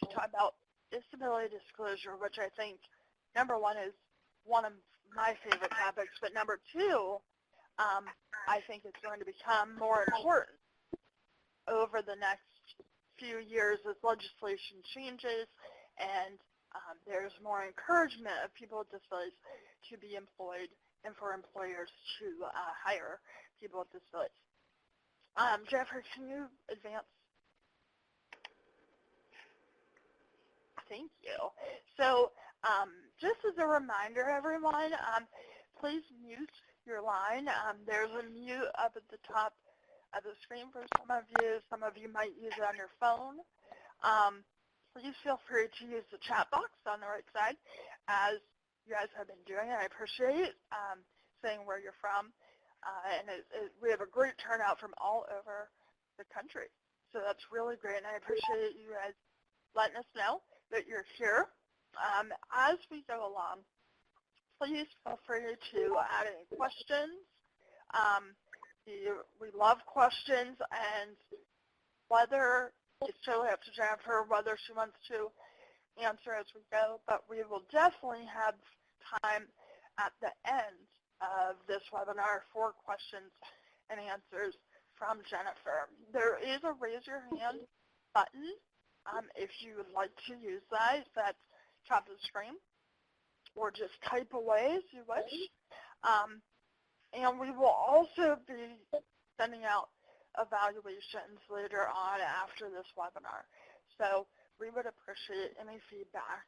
to talk about disability disclosure, which I think, number one, is one of my favorite topics, but number two, I think it's going to become more important over the next few years as legislation changes and there's more encouragement of people with disabilities to be employed and for employers to hire people with disabilities. Jennifer, can you advance? Thank you. So just as a reminder, everyone, please mute your line. There's a mute up at the top of the screen for some of you. Some of you might use it on your phone. Please feel free to use the chat box on the right side, as you guys have been doing. I appreciate saying where you're from. And we have a great turnout from all over the country. So that's really great, and I appreciate you guys letting us know that you're here. As we go along, please feel free to add any questions. We love questions, and whether it's totally up to Jennifer whether she wants to answer as we go, but we will definitely have time at the end of this webinar for questions and answers from Jennifer. There is a raise your hand button if you would like to use that. That's top of the screen, or just type away as you wish. And we will also be sending out evaluations later on after this webinar. So we would appreciate any feedback.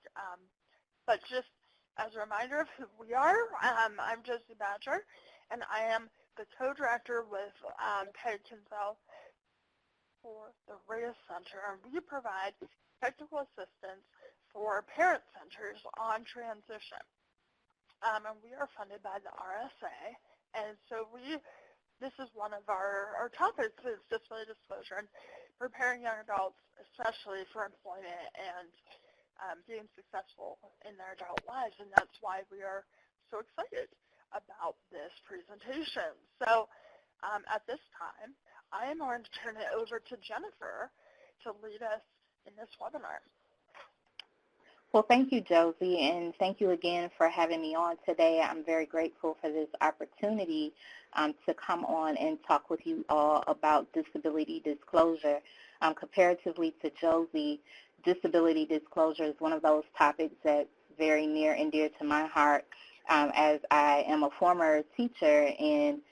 But just as a reminder of who we are, I'm Josie Badger, and I am the co-director with Peg Kinsell for the Reyes Center. And we provide technical assistance for parent centers on transition. And we are funded by the RSA. And so this is one of our topics is disability disclosure and preparing young adults, especially for employment and being successful in their adult lives. And that's why we are so excited about this presentation. So at this time, I am going to turn it over to Jennifer to lead us in this webinar. Well, thank you, Josie, and thank you again for having me on today. I'm very grateful for this opportunity to come on and talk with you all about disability disclosure. Comparatively to Josie, disability disclosure is one of those topics that's very near and dear to my heart, as I am a former teacher and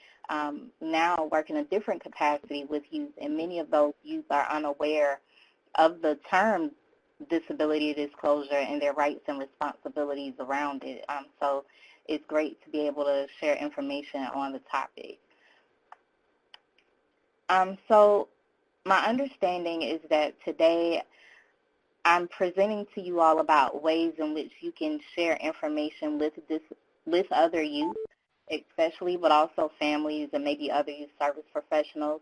now work in a different capacity with youth, and many of those youth are unaware of the term disability disclosure and their rights and responsibilities around it. So it's great to be able to share information on the topic. So my understanding is that today I'm presenting to you all about ways in which you can share information with other youth, especially, but also families and maybe other youth service professionals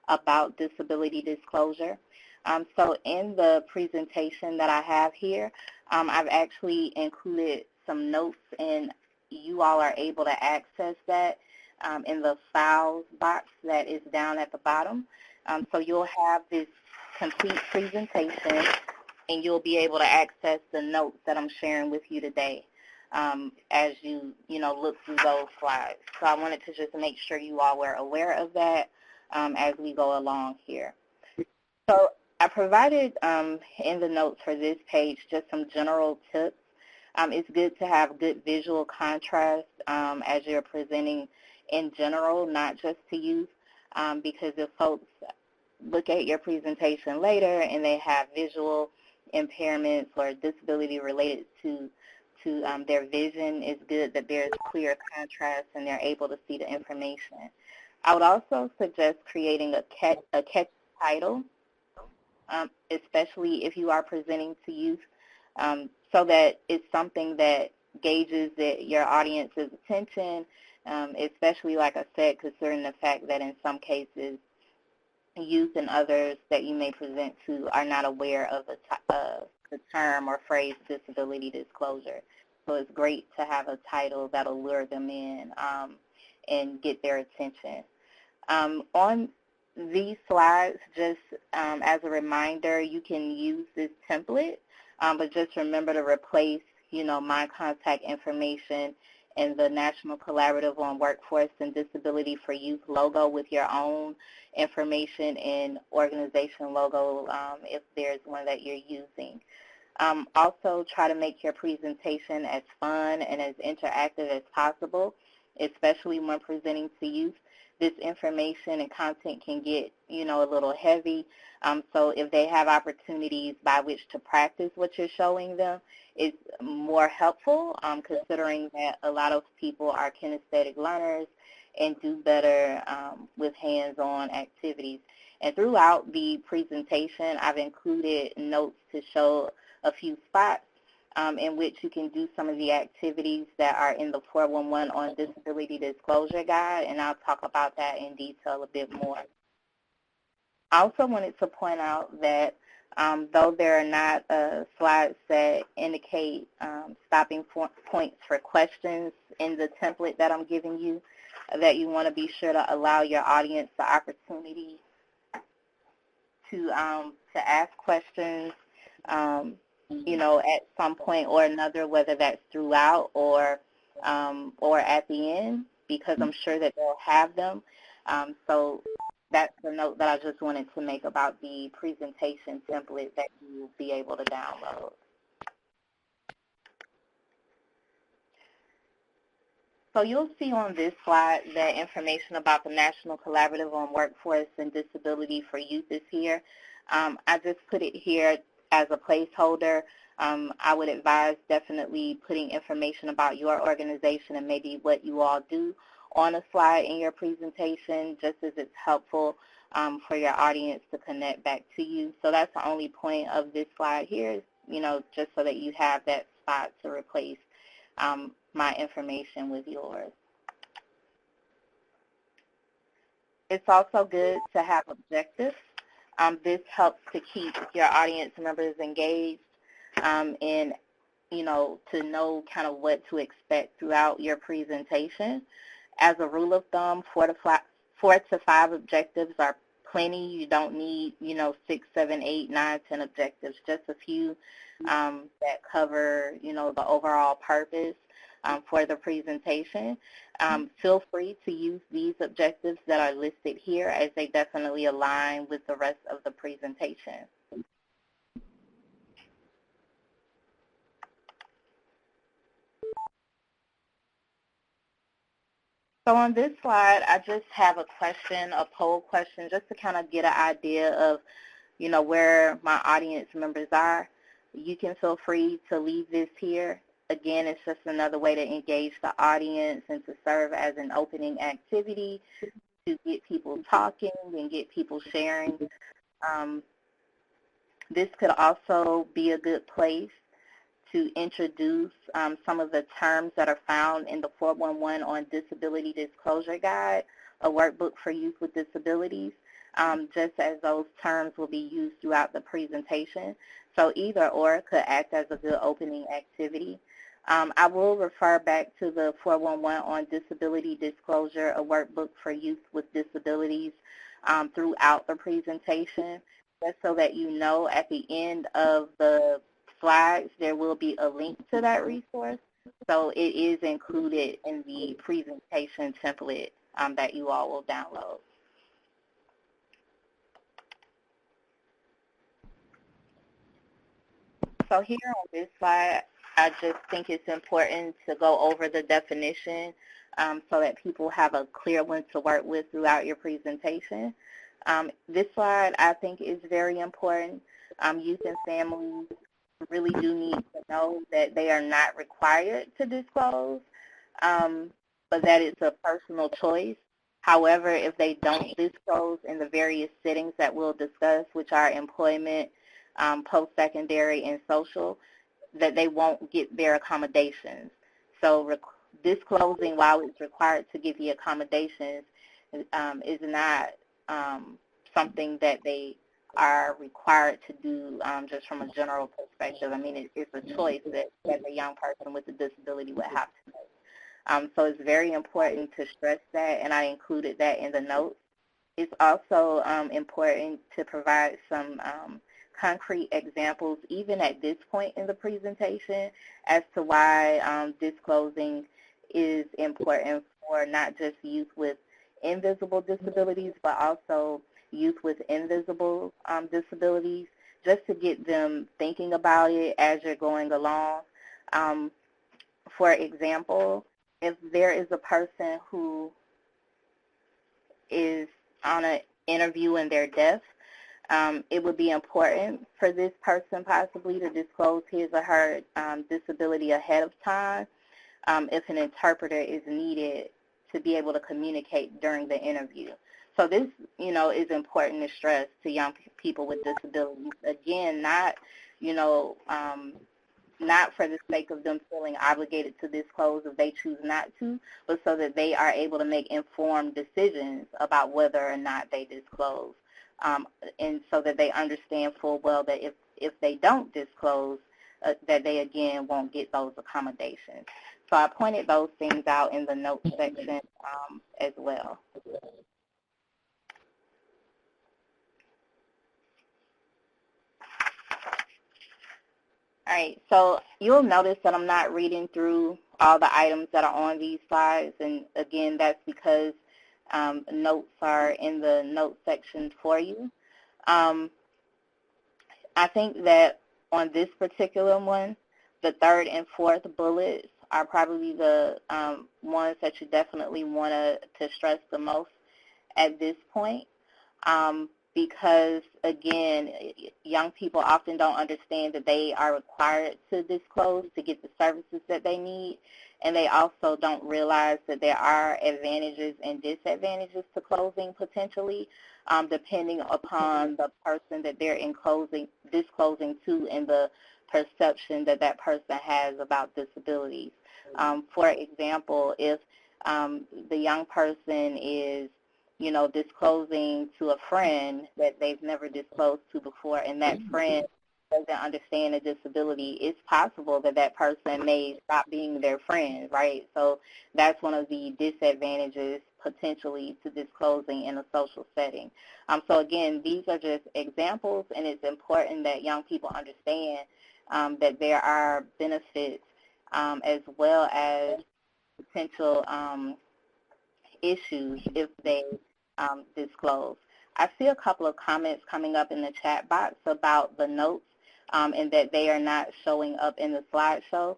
about disability disclosure. So in the presentation that I have here, I've actually included some notes, and you all are able to access that in the files box that is down at the bottom. So you'll have this complete presentation, and you'll be able to access the notes that I'm sharing with you today as you look through those slides. So I wanted to just make sure you all were aware of that as we go along here. So I provided in the notes for this page just some general tips. It's good to have good visual contrast as you're presenting in general, not just to youth, because if folks look at your presentation later and they have visual impairments or disability related to their vision, it's good that there's clear contrast and they're able to see the information. I would also suggest creating a catchy title, especially if you are presenting to youth, so that it's something that gauges your audience's attention, especially, like I said, considering the fact that in some cases youth and others that you may present to are not aware of the term or phrase disability disclosure. So it's great to have a title that'll lure them in and get their attention. On these slides, just as a reminder, you can use this template but just remember to replace, my contact information and the National Collaborative on Workforce and Disability for Youth logo with your own information and organization logo if there's one that you're using. Also, try to make your presentation as fun and as interactive as possible, especially when presenting to youth. This information and content can get, a little heavy. So if they have opportunities by which to practice what you're showing them, it's more helpful, considering that a lot of people are kinesthetic learners and do better with hands-on activities. And throughout the presentation, I've included notes to show a few spots in which you can do some of the activities that are in the 411 on Disability Disclosure Guide, and I'll talk about that in detail a bit more. I also wanted to point out that though there are not slides that indicate stopping points for questions in the template that I'm giving you, that you want to be sure to allow your audience the opportunity to ask questions, at some point or another, whether that's throughout or at the end, because I'm sure that they'll have them. So that's the note that I just wanted to make about the presentation template that you will be able to download. So you'll see on this slide that information about the National Collaborative on Workforce and Disability for Youth is here. I just put it here as a placeholder. I would advise definitely putting information about your organization and maybe what you all do on a slide in your presentation, just as it's helpful for your audience to connect back to you. So that's the only point of this slide here, just so that you have that spot to replace my information with yours. It's also good to have objectives. This helps to keep your audience members engaged and, to know kind of what to expect throughout your presentation. As a rule of thumb, 4 to 5 objectives are plenty. You don't need, 6, 7, 8, 9, 10 objectives, just a few that cover, the overall purpose for the presentation. Feel free to use these objectives that are listed here, as they definitely align with the rest of the presentation. So on this slide, I just have a question, a poll question, just to kind of get an idea of, where my audience members are. You can feel free to leave this here. Again, it's just another way to engage the audience and to serve as an opening activity to get people talking and get people sharing. This could also be a good place to introduce some of the terms that are found in the 411 on Disability Disclosure Guide, a workbook for youth with disabilities, just as those terms will be used throughout the presentation. So either or could act as a good opening activity. I will refer back to the 411 on Disability Disclosure, a workbook for youth with disabilities, throughout the presentation, just so that you know at the end of the slides there will be a link to that resource. So it is included in the presentation template that you all will download. So here on this slide, I just think it's important to go over the definition so that people have a clear one to work with throughout your presentation. This slide, I think, is very important. Youth and families really do need to know that they are not required to disclose, but that it's a personal choice. However, if they don't disclose in the various settings that we'll discuss, which are employment, post-secondary, and social, that they won't get their accommodations. So disclosing while it's required to get the accommodations is not something that they are required to do just from a general perspective. I mean, it's a choice that a young person with a disability would have to make. So it's very important to stress that, and I included that in the notes. It's also important to provide some concrete examples, even at this point in the presentation, as to why disclosing is important for not just youth with invisible disabilities, but also youth with invisible disabilities, just to get them thinking about it as you're going along. For example, if there is a person who is on an interview and they're deaf, it would be important for this person possibly to disclose his or her disability ahead of time if an interpreter is needed to be able to communicate during the interview. So this, is important to stress to young people with disabilities. Again, not for the sake of them feeling obligated to disclose if they choose not to, but so that they are able to make informed decisions about whether or not they disclose. And so that they understand full well that if they don't disclose, that they, again, won't get those accommodations. So I pointed those things out in the notes section as well. All right, so you'll notice that I'm not reading through all the items that are on these slides, and again, that's because notes are in the notes section for you. I think that on this particular one, the third and fourth bullets are probably the ones that you definitely want to stress the most at this point. Because, again, young people often don't understand that they are required to disclose to get the services that they need, and they also don't realize that there are advantages and disadvantages to closing potentially, depending upon the person that they're disclosing to and the perception that that person has about disabilities. For example, if the young person is disclosing to a friend that they've never disclosed to before, and that friend doesn't understand a disability, it's possible that that person may stop being their friend, right? So that's one of the disadvantages potentially to disclosing in a social setting. So again, these are just examples, and it's important that young people understand that there are benefits as well as potential issues if they disclose. I see a couple of comments coming up in the chat box about the notes and that they are not showing up in the slideshow.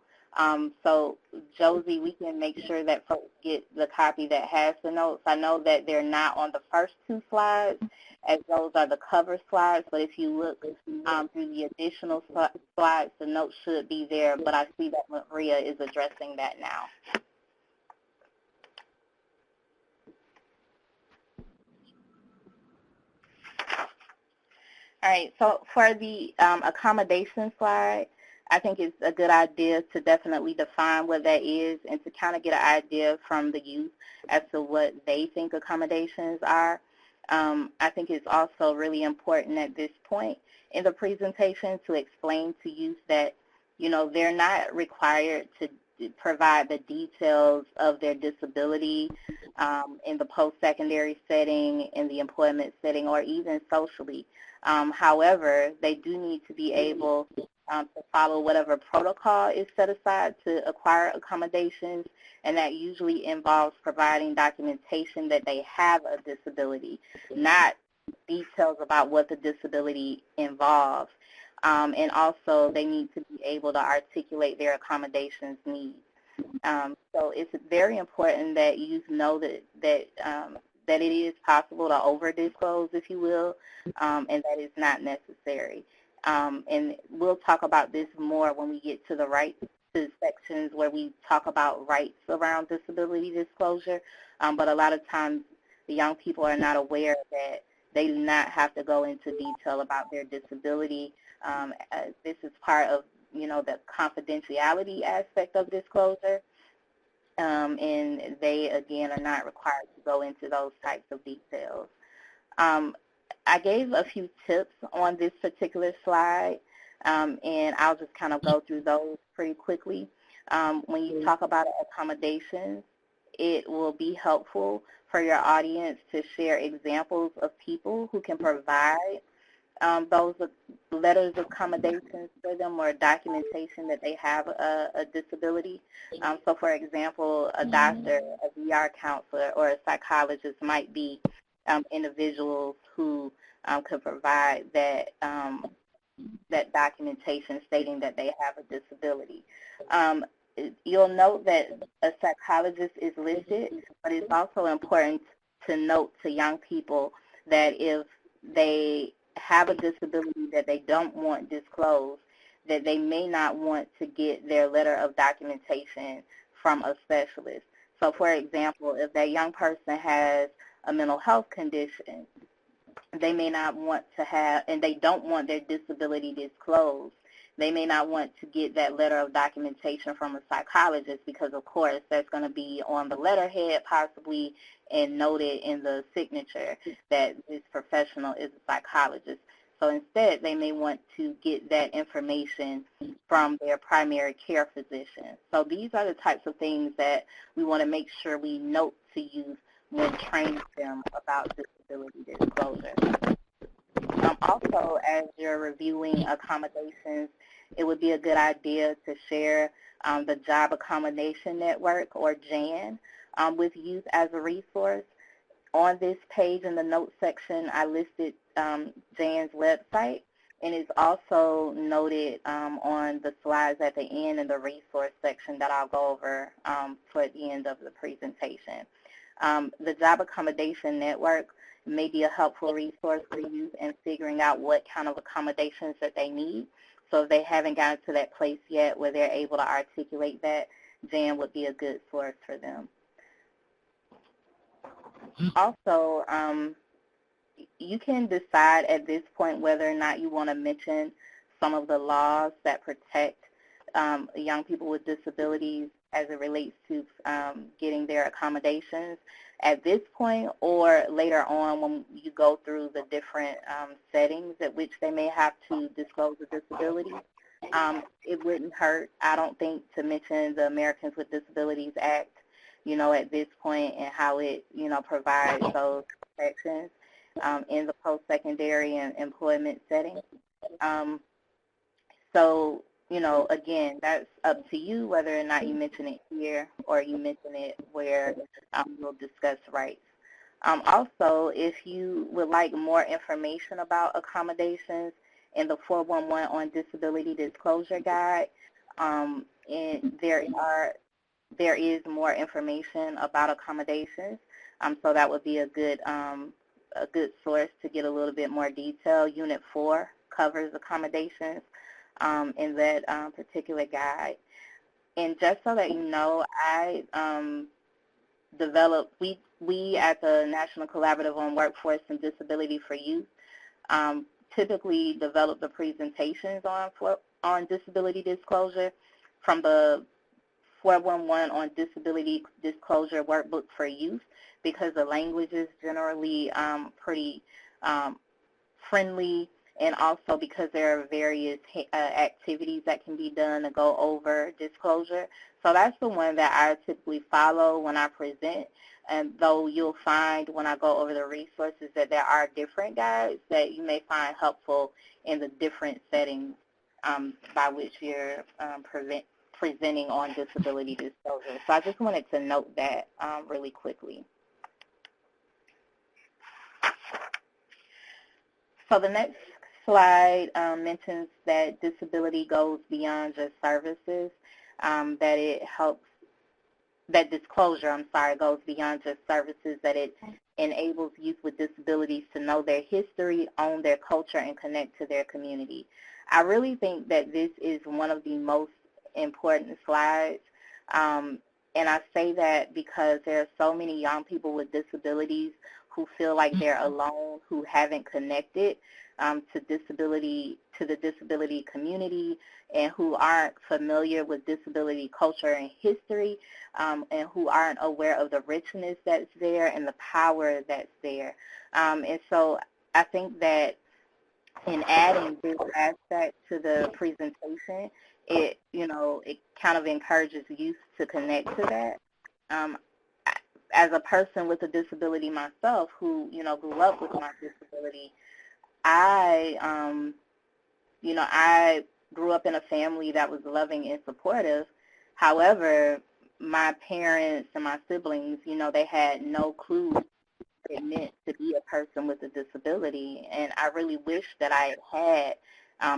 So, Josie, we can make sure that folks get the copy that has the notes. I know that they're not on the first two slides, as those are the cover slides, but if you look through the additional slides, the notes should be there, but I see that Maria is addressing that now. All right, so for the accommodation slide, I think it's a good idea to definitely define what that is and to kind of get an idea from the youth as to what they think accommodations are. I think it's also really important at this point in the presentation to explain to youth that, they're not required to provide the details of their disability in the post-secondary setting, in the employment setting, or even socially. However, they do need to be able to follow whatever protocol is set aside to acquire accommodations, and that usually involves providing documentation that they have a disability, not details about what the disability involves. And also, they need to be able to articulate their accommodations needs. So it's very important that youth know that it is possible to over-disclose, if you will, and that it's not necessary. And we'll talk about this more when we get to the rights sections where we talk about rights around disability disclosure. But a lot of times the young people are not aware that they do not have to go into detail about their disability. This is part of, the confidentiality aspect of disclosure. And they, again, are not required to go into those types of details. I gave a few tips on this particular slide, and I'll just kind of go through those pretty quickly. When you talk about accommodations, it will be helpful for your audience to share examples of people who can provide those letters of accommodations for them or documentation that they have a disability. So, for example, a doctor, a VR counselor, or a psychologist might be individuals who could provide that that documentation stating that they have a disability. You'll note that a psychologist is listed, but it's also important to note to young people that if they have a disability that they don't want disclosed, that they may not want to get their letter of documentation from a specialist. So, for example, if that young person has a mental health condition, they may not want to have, and they don't want their disability disclosed, they may not want to get that letter of documentation from a psychologist because, of course, that's going to be on the letterhead possibly and noted in the signature that this professional is a psychologist. So instead, they may want to get that information from their primary care physician. So these are the types of things that we want to make sure we note to youth when training them about disability disclosure. Also, as you're reviewing accommodations, it would be a good idea to share the Job Accommodation Network, or JAN, with youth as a resource. On this page in the notes section, I listed JAN's website, and it's also noted on the slides at the end in the resource section that I'll go over toward the end of the presentation. The Job Accommodation Network may be a helpful resource for youth in figuring out what kind of accommodations that they need. So if they haven't gotten to that place yet where they're able to articulate that, JAN would be a good source for them. Also, you can decide at this point whether or not you want to mention some of the laws that protect young people with disabilities as it relates to getting their accommodations at this point, or later on when you go through the different settings at which they may have to disclose a disability. It wouldn't hurt, I don't think, to mention the Americans with Disabilities Act, at this point, and how it, provides those protections in the post-secondary and employment setting. So, again, that's up to you whether or not you mention it here or you mention it where we'll discuss rights. Also, if you would like more information about accommodations in the 411 on Disability Disclosure Guide, and there is more information about accommodations, so that would be a good source to get a little bit more detail. Unit 4 covers accommodations in that particular guide. And just so that you know, I developed, we at the National Collaborative on Workforce and Disability for Youth typically develop the presentations on disability disclosure from the 411 on Disability Disclosure Workbook for Youth, because the language is generally pretty friendly, and also because there are various activities that can be done to go over disclosure. So that's the one that I typically follow when I present, and though you'll find when I go over the resources that there are different guides that you may find helpful in the different settings by which you're presenting on disability disclosure. So I just wanted to note that really quickly. So the next slide mentions that disability goes beyond just services, that disclosure, goes beyond just services, that it enables youth with disabilities to know their history, own their culture, and connect to their community. I really think that this is one of the most important slides, and I say that because there are so many young people with disabilities who feel like they're alone, who haven't connected to the disability community, and who aren't familiar with disability culture and history, and who aren't aware of the richness that's there and the power that's there. And so I think that in adding this aspect to the presentation, it kind of encourages youth to connect to that. As a person with a disability myself, who grew up with my disability, I, I grew up in a family that was loving and supportive. However, my parents and my siblings, they had no clue what it meant to be a person with a disability. And I really wish that I had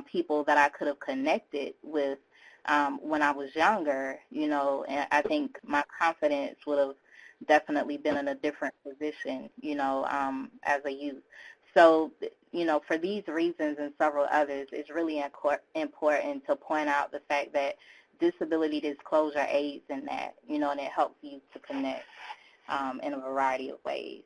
people that I could have connected with when I was younger, and I think my confidence would have definitely been in a different position, as a youth. So, for these reasons and several others, it's really important to point out the fact that disability disclosure aids in that, and it helps you to connect in a variety of ways.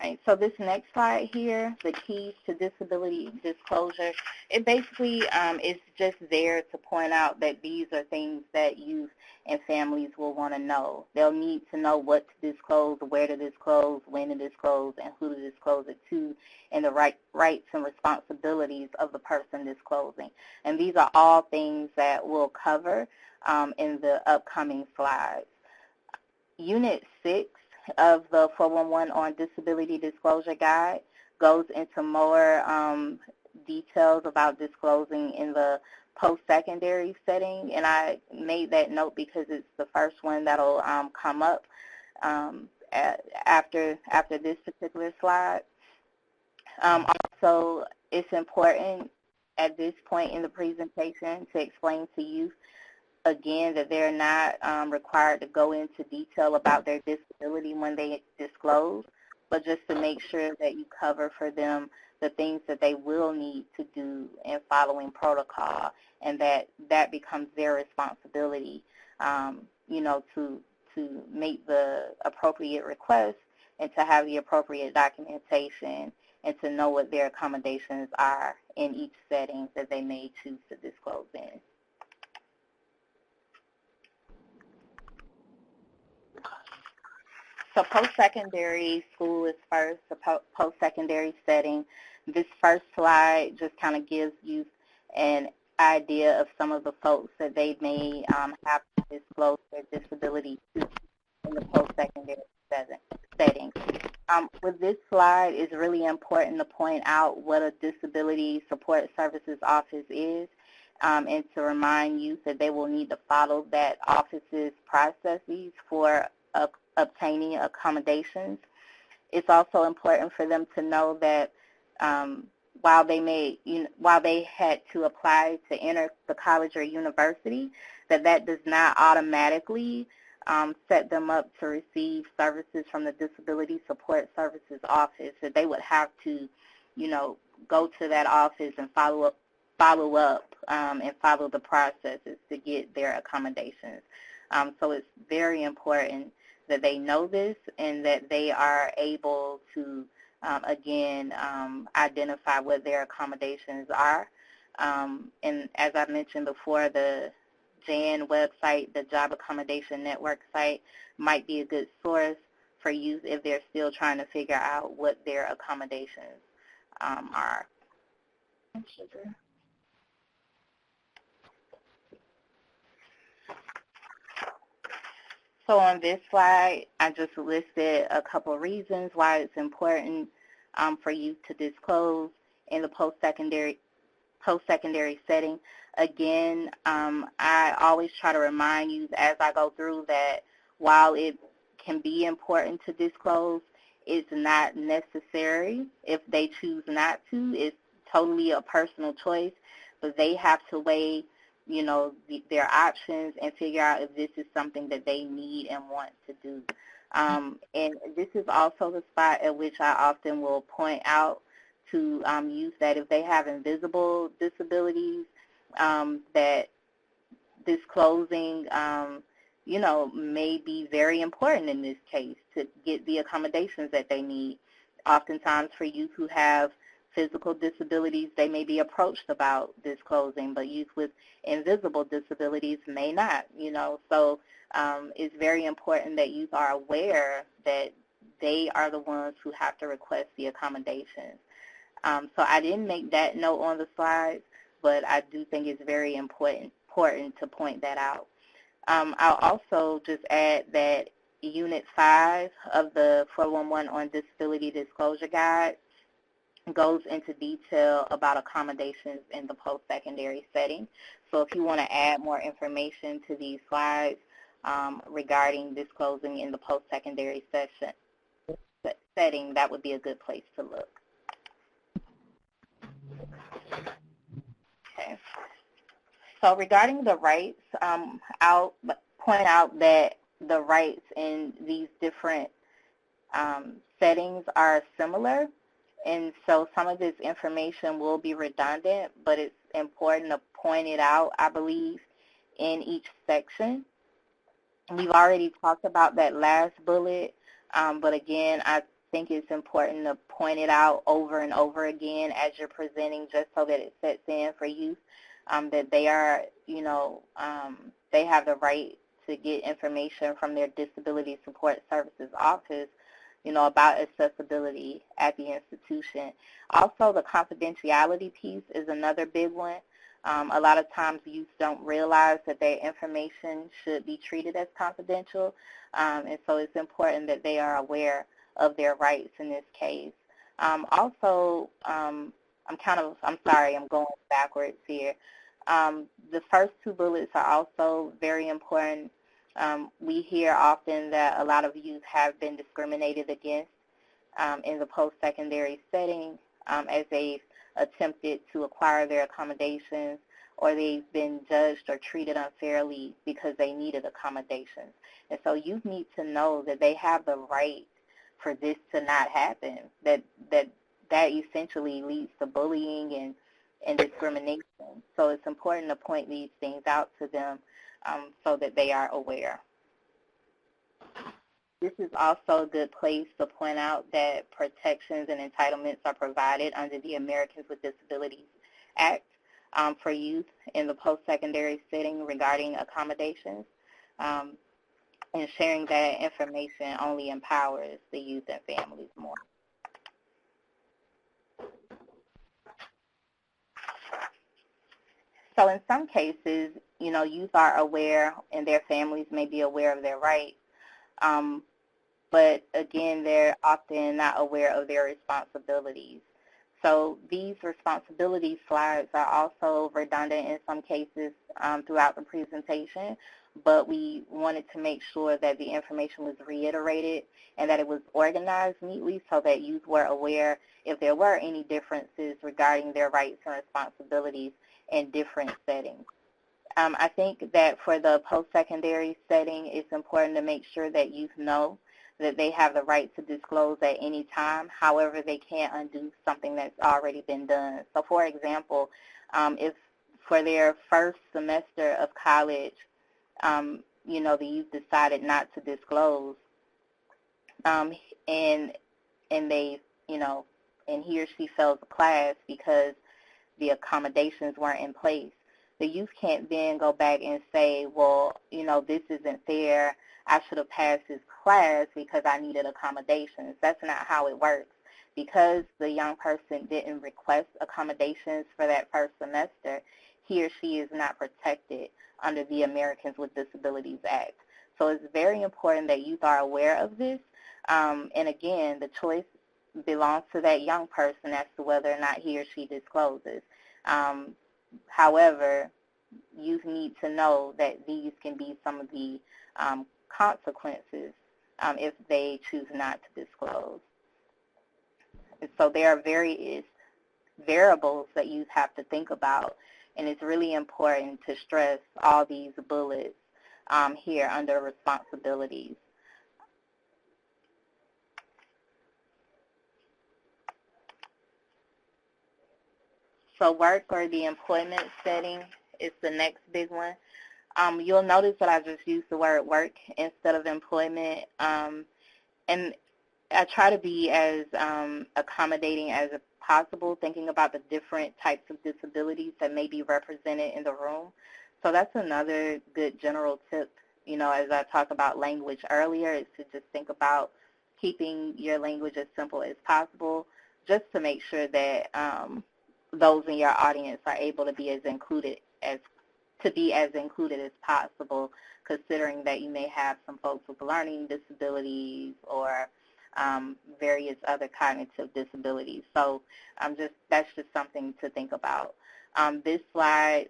Right, so this next slide here, the keys to disability disclosure, it basically is just there to point out that these are things that youth and families will want to know. They'll need to know what to disclose, where to disclose, when to disclose, and who to disclose it to, and the rights and responsibilities of the person disclosing. And these are all things that we'll cover in the upcoming slides. Unit 6 of the 411 on Disability Disclosure Guide goes into more details about disclosing in the post-secondary setting, and I made that note because it's the first one that'll come up after this particular slide. Also, it's important at this point in the presentation to explain to youth again, that they're not required to go into detail about their disability when they disclose, but just to make sure that you cover for them the things that they will need to do in following protocol, and that becomes their responsibility, to make the appropriate request and to have the appropriate documentation and to know what their accommodations are in each setting that they may choose to disclose in. So post-secondary school is first, the post-secondary setting. This first slide just kind of gives you an idea of some of the folks that they may have to disclose their disability to in the post-secondary setting. With this slide, it's really important to point out what a Disability Support Services Office is, and to remind you that they will need to follow that office's processes for obtaining accommodations. It's also important for them to know that while they had to apply to enter the college or university, that does not automatically set them up to receive services from the Disability Support Services Office. That they would have to, go to that office and follow up and follow the processes to get their accommodations. So it's very important that they know this and that they are able to, again, identify what their accommodations are. And as I mentioned before, the JAN website, the Job Accommodation Network site, might be a good source for youth if they're still trying to figure out what their accommodations are. So on this slide, I just listed a couple of reasons why it's important for youth to disclose in the post-secondary setting. Again, I always try to remind you as I go through that while it can be important to disclose, it's not necessary if they choose not to. It's totally a personal choice, but they have to weigh their options and figure out if this is something that they need and want to do. And this is also the spot at which I often will point out to youth that if they have invisible disabilities, that disclosing, may be very important in this case to get the accommodations that they need. Oftentimes for youth who have physical disabilities, they may be approached about disclosing, but youth with invisible disabilities may not, So it's very important that youth are aware that they are the ones who have to request the accommodations. So I didn't make that note on the slides, but I do think it's very important to point that out. I'll also just add that Unit 5 of the 411 on Disability Disclosure Guide goes into detail about accommodations in the post-secondary setting. So if you want to add more information to these slides regarding disclosing in the post-secondary setting, that would be a good place to look. Okay. So regarding the rights, I'll point out that the rights in these different settings are similar, and so some of this information will be redundant, but it's important to point it out, I believe, in each section. We've already talked about that last bullet, but again, I think it's important to point it out over and over again as you're presenting, just so that it sets in for youth, that they are, they have the right to get information from their Disability Support Services office, about accessibility at the institution. Also, the confidentiality piece is another big one. A lot of times youth don't realize that their information should be treated as confidential, and so it's important that they are aware of their rights in this case. Also, I'm sorry, I'm going backwards here. The first two bullets are also very important. We hear often that a lot of youth have been discriminated against in the post-secondary setting as they've attempted to acquire their accommodations, or they've been judged or treated unfairly because they needed accommodations. And so youth need to know that they have the right for this to not happen, that essentially leads to bullying and discrimination. So it's important to point these things out to them so that they are aware. This is also a good place to point out that protections and entitlements are provided under the Americans with Disabilities Act for youth in the post-secondary setting regarding accommodations. And sharing that information only empowers the youth and families more. So in some cases, youth are aware and their families may be aware of their rights, but again, they're often not aware of their responsibilities. So these responsibility slides are also redundant in some cases throughout the presentation, but we wanted to make sure that the information was reiterated and that it was organized neatly so that youth were aware if there were any differences regarding their rights and responsibilities in different settings. I think that for the post-secondary setting, it's important to make sure that youth know that they have the right to disclose at any time. However, they can't undo something that's already been done. So, for example, if for their first semester of college, the youth decided not to disclose, and they, and he or she fails a class because the accommodations weren't in place, the youth can't then go back and say, well, this isn't fair. I should have passed this class because I needed accommodations. That's not how it works. Because the young person didn't request accommodations for that first semester, he or she is not protected under the Americans with Disabilities Act. So it's very important that youth are aware of this. And again, the choice belongs to that young person as to whether or not he or she discloses. However, youth need to know that these can be some of the consequences if they choose not to disclose. And so there are various variables that youth have to think about, and it's really important to stress all these bullets here under responsibilities. So work or the employment setting is the next big one. You'll notice that I just used the word work instead of employment, and I try to be as accommodating as possible, thinking about the different types of disabilities that may be represented in the room. So that's another good general tip, as I talked about language earlier, is to just think about keeping your language as simple as possible, just to make sure that those in your audience are able to be as included as to be as included as possible, considering that you may have some folks with learning disabilities or various other cognitive disabilities. So that's just something to think about. This slide,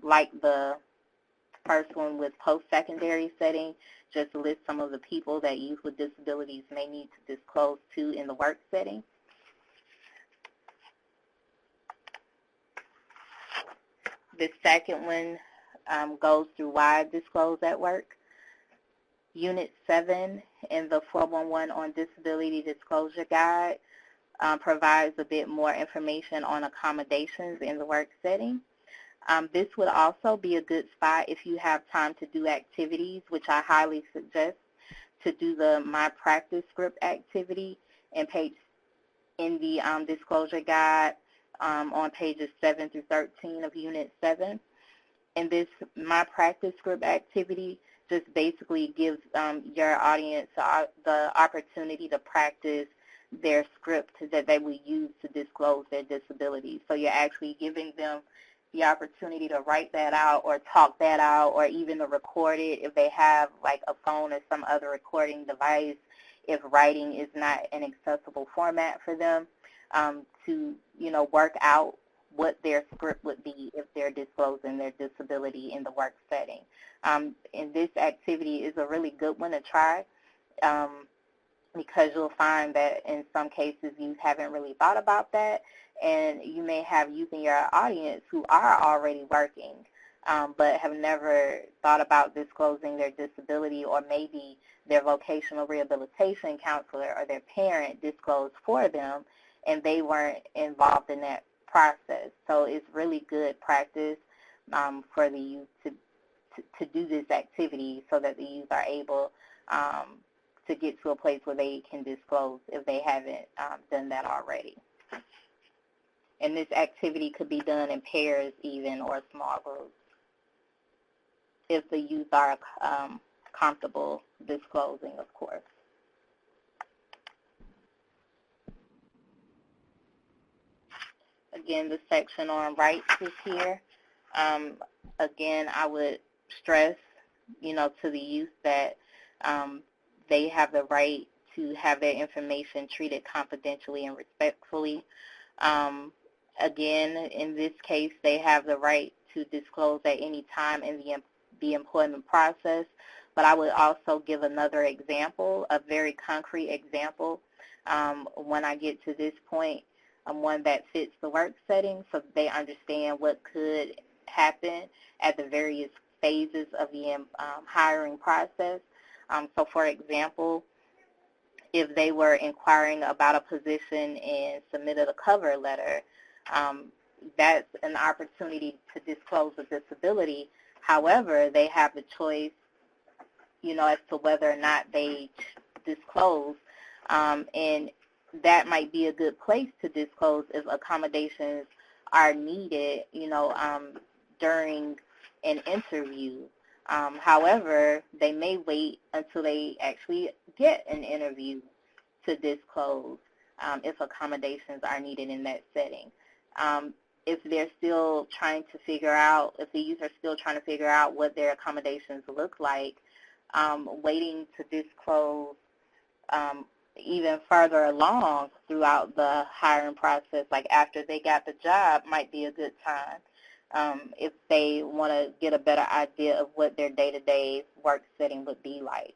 like the first one with post-secondary setting, just lists some of the people that youth with disabilities may need to disclose to in the work setting. The second one goes through why disclose at work. Unit 7 in the 411 on Disability Disclosure Guide provides a bit more information on accommodations in the work setting. This would also be a good spot if you have time to do activities, which I highly suggest to do the My Practice Script activity in the disclosure guide on pages 7 through 13 of Unit 7. And this My Practice Script activity just basically gives your audience the opportunity to practice their script that they will use to disclose their disability. So you're actually giving them the opportunity to write that out or talk that out or even to record it if they have like a phone or some other recording device, if writing is not an accessible format for them, to work out what their script would be if they're disclosing their disability in the work setting. And this activity is a really good one to try because you'll find that in some cases you haven't really thought about that, and you may have youth in your audience who are already working but have never thought about disclosing their disability, or maybe their vocational rehabilitation counselor or their parent disclosed for them and they weren't involved in that process. So it's really good practice for the youth to do this activity so that the youth are able to get to a place where they can disclose if they haven't done that already. And this activity could be done in pairs even, or small groups, if the youth are comfortable disclosing, of course. Again, the section on rights is here. Again, I would stress, to the youth that they have the right to have their information treated confidentially and respectfully. Again, in this case, they have the right to disclose at any time in the employment process. But I would also give another example, a very concrete example, when I get to this point, one that fits the work setting so they understand what could happen at the various phases of the hiring process. So, for example, if they were inquiring about a position and submitted a cover letter, that's an opportunity to disclose a disability. However, they have the choice, as to whether or not they disclose, and that might be a good place to disclose if accommodations are needed, during an interview. However, they may wait until they actually get an interview to disclose if accommodations are needed in that setting. If they're still trying to figure out, if the youth are still trying to figure out what their accommodations look like, waiting to disclose even further along throughout the hiring process, like after they got the job, might be a good time if they want to get a better idea of what their day-to-day work setting would be like.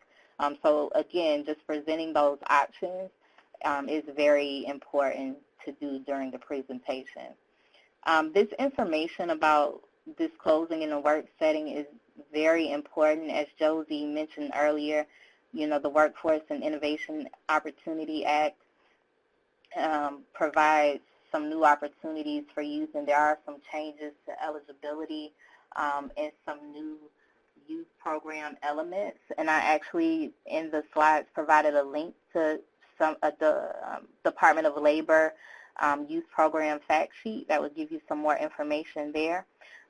So again, just presenting those options is very important to do during the presentation. This information about disclosing in a work setting is very important. As Josie mentioned earlier, the Workforce and Innovation Opportunity Act provides some new opportunities for youth, and there are some changes to eligibility and some new youth program elements. And I actually, in the slides, provided a link to the Department of Labor youth program fact sheet that would give you some more information there.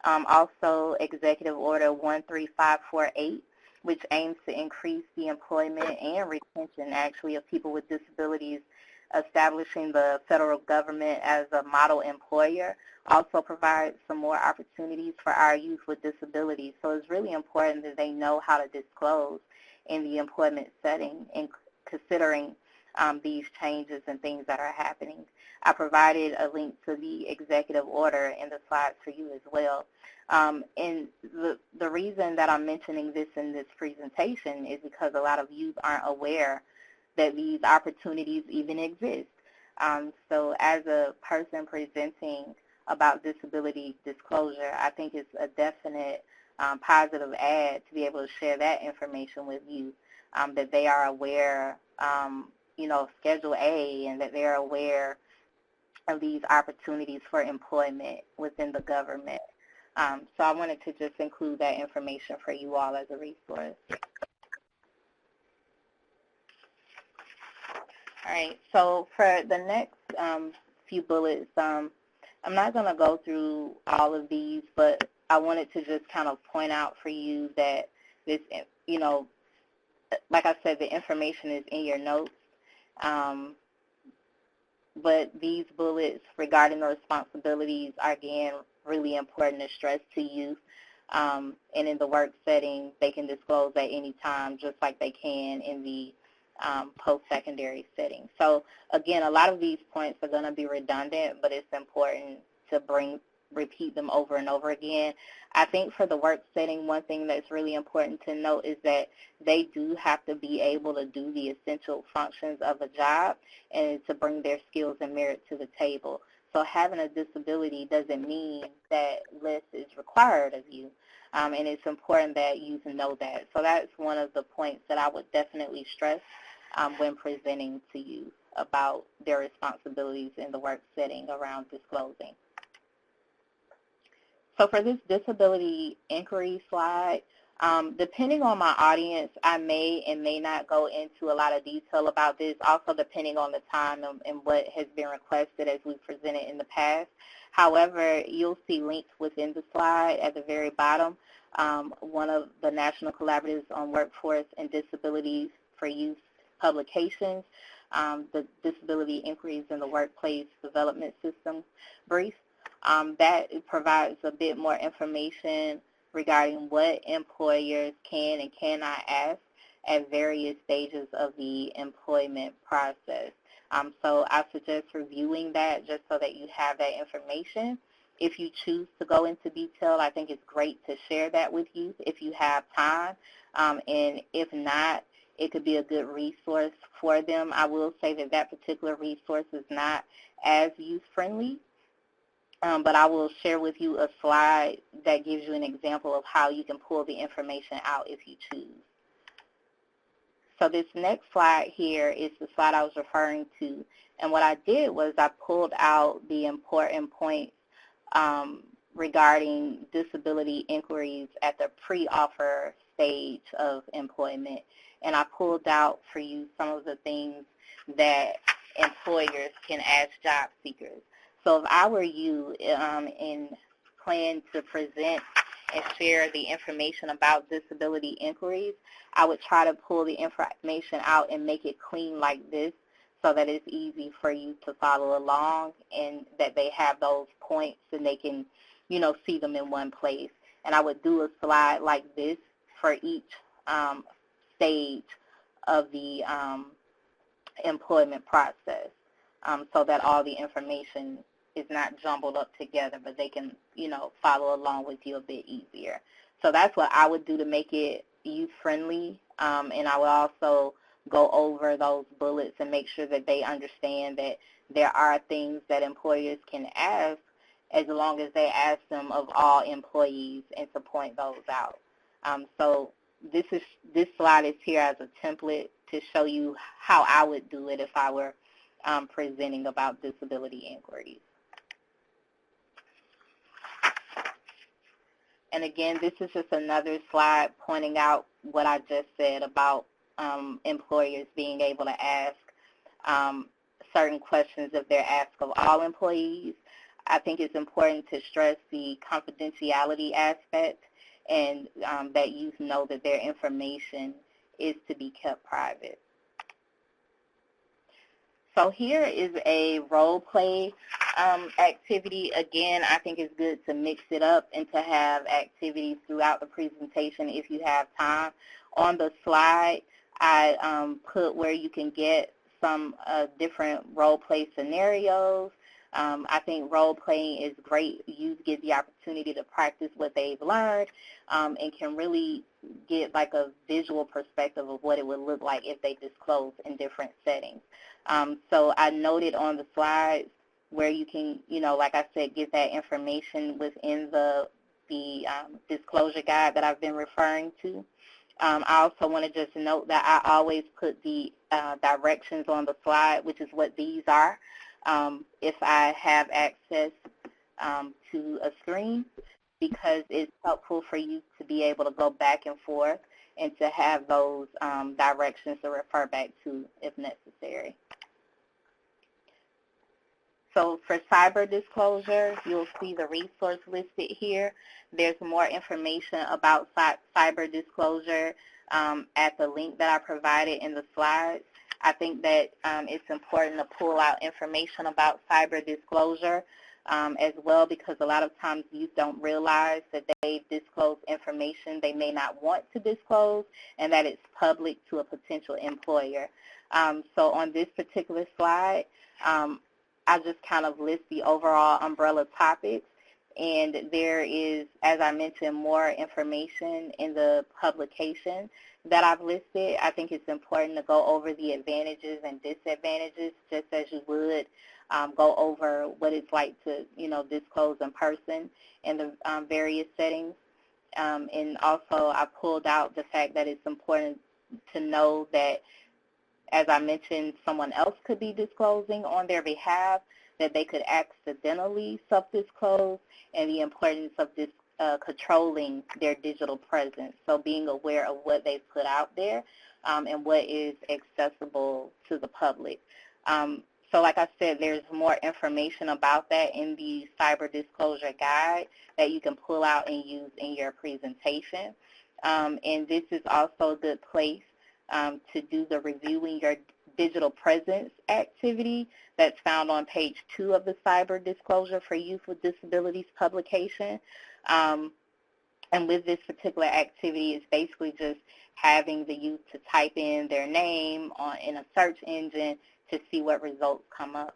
Also, Executive Order 13548, which aims to increase the employment and retention, actually, of people with disabilities establishing the federal government as a model employer also provides some more opportunities for our youth with disabilities. So it's really important that they know how to disclose in the employment setting and considering these changes and things that are happening. I provided a link to the executive order in the slides for you as well. And the reason that I'm mentioning this in this presentation is because a lot of youth aren't aware that these opportunities even exist. So as a person presenting about disability disclosure, I think it's a definite positive add to be able to share that information with you, that they are aware, of Schedule A, and that they're aware of these opportunities for employment within the government. So I wanted to just include that information for you all as a resource. All right, so for the next few bullets, I'm not going to go through all of these, but I wanted to just kind of point out for you that this, like I said, the information is in your notes. But these bullets regarding the responsibilities are, again, really important to stress to youth. And in the work setting, they can disclose at any time, just like they can in the post-secondary setting. So, again, a lot of these points are going to be redundant, but it's important to repeat them over and over again. I think for the work setting, one thing that's really important to note is that they do have to be able to do the essential functions of a job and to bring their skills and merit to the table. So having a disability doesn't mean that less is required of you, and it's important that you know that. So that's one of the points that I would definitely stress when presenting to you about their responsibilities in the work setting around disclosing. So for this disability inquiry slide, depending on my audience, I may and may not go into a lot of detail about this, also depending on the time and what has been requested as we presented in the past. However, you'll see links within the slide at the very bottom. One of the National Collaboratives on Workforce and Disabilities for Youth publications, the Disability Inquiries in the Workplace Development System brief. That provides a bit more information regarding what employers can and cannot ask at various stages of the employment process. So I suggest reviewing that just so that you have that information. If you choose to go into detail, I think it's great to share that with youth if you have time. And if not, it could be a good resource for them. I will say that that particular resource is not as youth-friendly. But I will share with you a slide that gives you an example of how you can pull the information out if you choose. So this next slide here is the slide I was referring to. And what I did was I pulled out the important points regarding disability inquiries at the pre-offer stage of employment. And I pulled out for you some of the things that employers can ask job seekers. So if I were you and plan to present and share the information about disability inquiries, I would try to pull the information out and make it clean like this so that it's easy for you to follow along and that they have those points and they can, see them in one place. And I would do a slide like this for each stage of the employment process so that all the information is not jumbled up together, but they can, follow along with you a bit easier. So that's what I would do to make it youth-friendly, and I would also go over those bullets and make sure that they understand that there are things that employers can ask as long as they ask them of all employees and to point those out. So this slide is here as a template to show you how I would do it if I were presenting about disability inquiries. And again, this is just another slide pointing out what I just said about employers being able to ask certain questions if they're asked of all employees. I think it's important to stress the confidentiality aspect and that youth know that their information is to be kept private. So here is a role play activity. Again, I think it's good to mix it up and to have activities throughout the presentation if you have time. On the slide, I put where you can get some different role play scenarios. I think role playing is great. Youth get the opportunity to practice what they've learned and can really get like a visual perspective of what it would look like if they disclose in different settings. So I noted on the slides where you can, like I said, get that information within the disclosure guide that I've been referring to. I also want to just note that I always put the directions on the slide, which is what these are, if I have access to a screen, because it's helpful for you to be able to go back and forth and to have those directions to refer back to if necessary. So for cyber disclosure, you'll see the resource listed here. There's more information about cyber disclosure at the link that I provided in the slides. I think that it's important to pull out information about cyber disclosure as well, because a lot of times youth don't realize that they've disclosed information they may not want to disclose and that it's public to a potential employer. So on this particular slide, I just kind of list the overall umbrella topics, and there is, as I mentioned, more information in the publication that I've listed. I think it's important to go over the advantages and disadvantages just as you would go over what it's like to, disclose in person in the various settings. And also I pulled out the fact that it's important to know that, as I mentioned, someone else could be disclosing on their behalf, that they could accidentally self-disclose, and the importance of controlling their digital presence. So being aware of what they've put out there and what is accessible to the public. So like I said, there's more information about that in the cyber disclosure guide that you can pull out and use in your presentation. And this is also a good place to do the reviewing your digital presence activity that's found on page 2 of the Cyber Disclosure for Youth with Disabilities publication. And with this particular activity, it's basically just having the youth to type in their name in a search engine to see what results come up.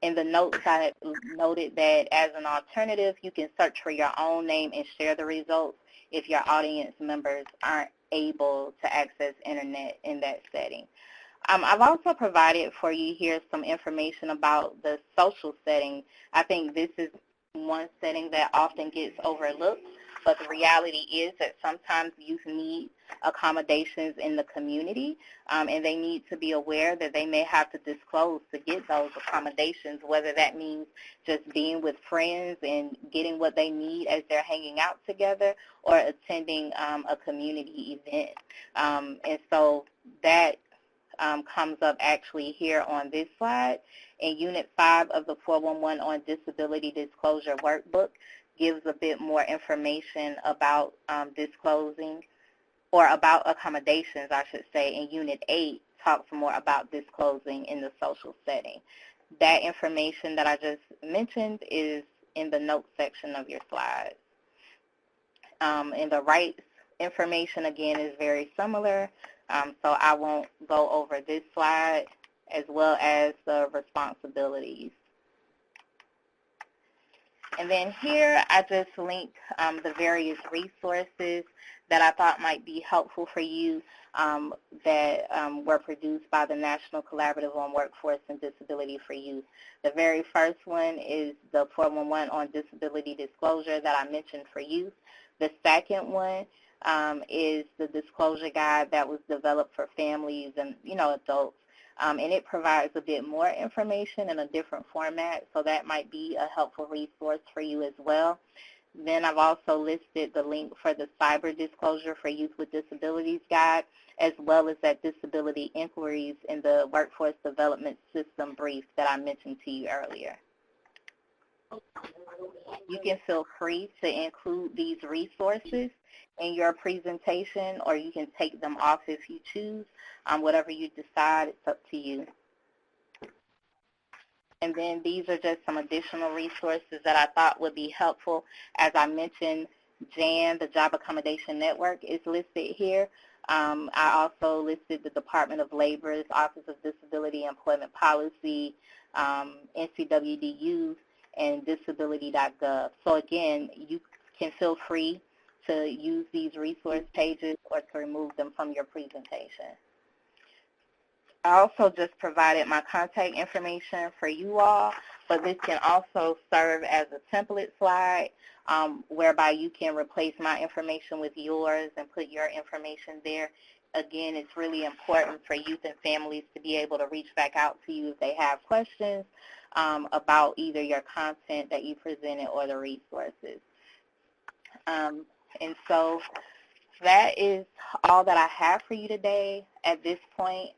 In the notes, I noted that as an alternative, you can search for your own name and share the results if your audience members aren't able to access internet in that setting. I've also provided for you here some information about the social setting. I think this is one setting that often gets overlooked, but the reality is that sometimes youth need accommodations in the community, and they need to be aware that they may have to disclose to get those accommodations, whether that means just being with friends and getting what they need as they're hanging out together, or attending a community event. And so that comes up actually here on this slide. In Unit 5 of the 411 on Disability Disclosure Workbook gives a bit more information about disclosing, or about accommodations, I should say. And Unit 8 talks more about disclosing in the social setting. That information that I just mentioned is in the notes section of your slides. And the rights information, again, is very similar, so I won't go over this slide, as well as the responsibilities. And then here I just linked the various resources that I thought might be helpful for you that were produced by the National Collaborative on Workforce and Disability for Youth. The very first one is the 411 on Disability Disclosure that I mentioned for youth. The second one is the disclosure guide that was developed for families and, adults. And it provides a bit more information in a different format, so that might be a helpful resource for you as well. Then I've also listed the link for the Cyber Disclosure for Youth with Disabilities guide, as well as that disability inquiries in the Workforce Development System brief that I mentioned to you earlier. You can feel free to include these resources in your presentation, or you can take them off if you choose. Whatever you decide, it's up to you. And then these are just some additional resources that I thought would be helpful. As I mentioned, JAN, the Job Accommodation Network, is listed here. I also listed the Department of Labor's Office of Disability Employment Policy, NCWD Youth, and disability.gov. So again, you can feel free to use these resource pages or to remove them from your presentation. I also just provided my contact information for you all, but this can also serve as a template slide whereby you can replace my information with yours and put your information there. Again, it's really important for youth and families to be able to reach back out to you if they have questions about either your content that you presented or the resources. And so that is all that I have for you today. At this point,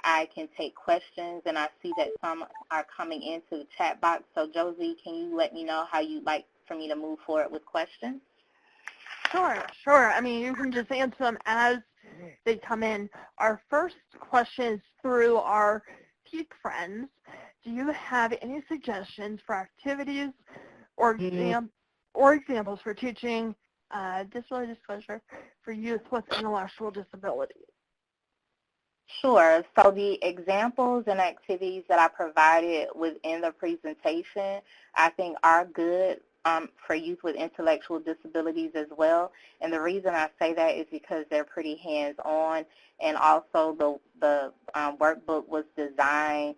I can take questions, and I see that some are coming into the chat box. So, Josie, can you let me know how you'd like for me to move forward with questions? Sure. I mean, you can just answer them as they come in. Our first question is through our Peak Friends. Do you have any suggestions for activities or examples for teaching disability disclosure for youth with intellectual disabilities? Sure. So the examples and activities that I provided within the presentation, I think are good for youth with intellectual disabilities as well. And the reason I say that is because they're pretty hands-on, and also the workbook was designed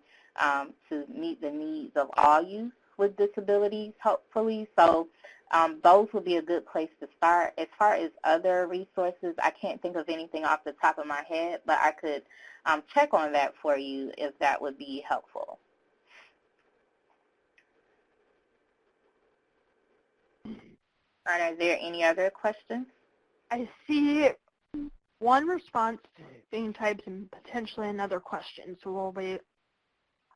to meet the needs of all youth with disabilities, hopefully. So those would be a good place to start. As far as other resources, I can't think of anything off the top of my head, but I could check on that for you if that would be helpful. All right, are there any other questions? I see one response being typed and potentially another question, so we'll wait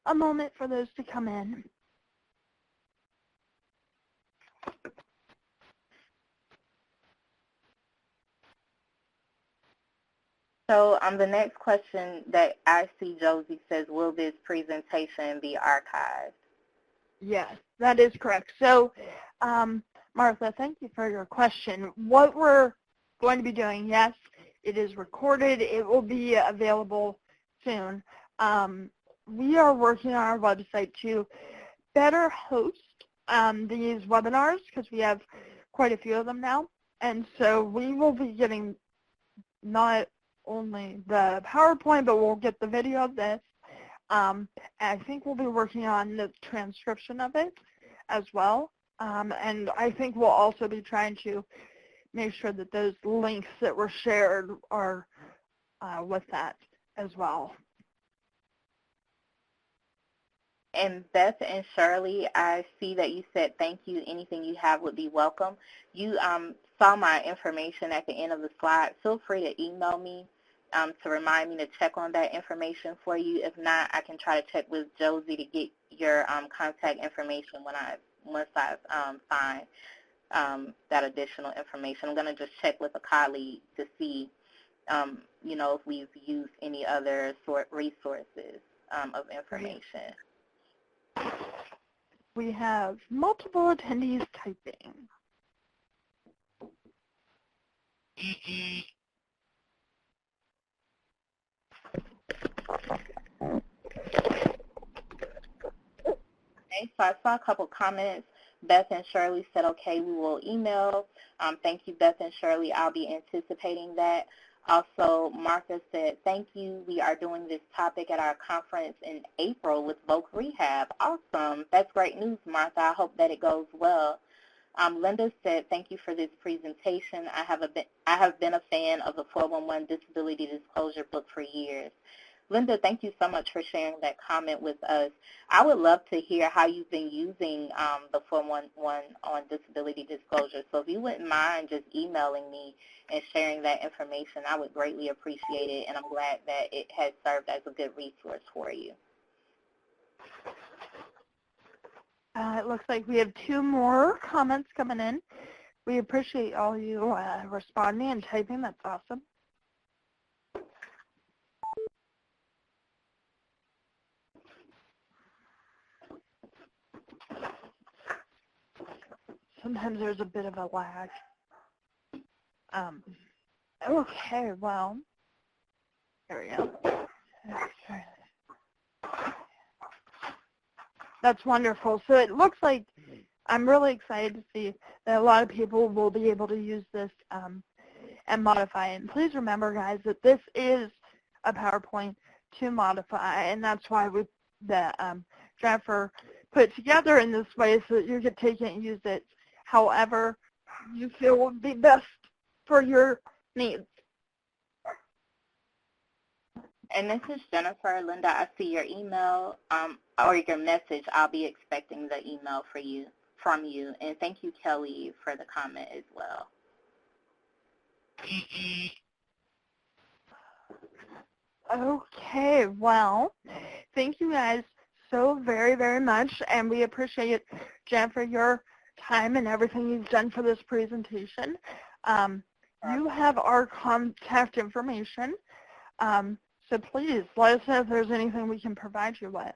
a moment for those to come in. So the next question that I see, Josie, says, will this presentation be archived? Yes, that is correct. So, Martha, thank you for your question. What we're going to be doing, yes, it is recorded. It will be available soon. We are working on our website to better host these webinars because we have quite a few of them now. And so we will be getting not only the PowerPoint, but we'll get the video of this. I think we'll be working on the transcription of it as well. And I think we'll also be trying to make sure that those links that were shared are with that as well. And Beth and Shirley, I see that you said thank you. Anything you have would be welcome. You saw my information at the end of the slide. Feel free to email me to remind me to check on that information for you. If not, I can try to check with Josie to get your contact information once I find that additional information. I'm going to just check with a colleague to see, if we've used any other resources of information. We have multiple attendees typing. Okay, so I saw a couple comments. Beth and Shirley said, okay, we will email. Thank you, Beth and Shirley. I'll be anticipating that. Also, Martha said, thank you. We are doing this topic at our conference in April with Voc Rehab. Awesome. That's great news, Martha. I hope that it goes well. Linda said, thank you for this presentation. I have been a fan of the 411 Disability Disclosure book for years. Linda, thank you so much for sharing that comment with us. I would love to hear how you've been using the 411 on disability disclosure. So if you wouldn't mind just emailing me and sharing that information, I would greatly appreciate it, and I'm glad that it has served as a good resource for you. It looks like we have 2 more comments coming in. We appreciate all you responding and typing. That's awesome. sometimes there's a bit of a lag. Okay, well, here we go. That's wonderful. So it looks like I'm really excited to see that a lot of people will be able to use this and modify it. And please remember, guys, that this is a PowerPoint to modify, and that's why Jennifer put it together in this way so that you could take it and use it however you feel would be best for your needs. And this is Jennifer. Linda, I see your email or your message. I'll be expecting the email from you. And thank you, Kelly, for the comment as well. Okay, well, thank you guys so very, very much, and we appreciate, Jennifer, your time and everything you've done for this presentation. You have our contact information, so please let us know if there's anything we can provide you with.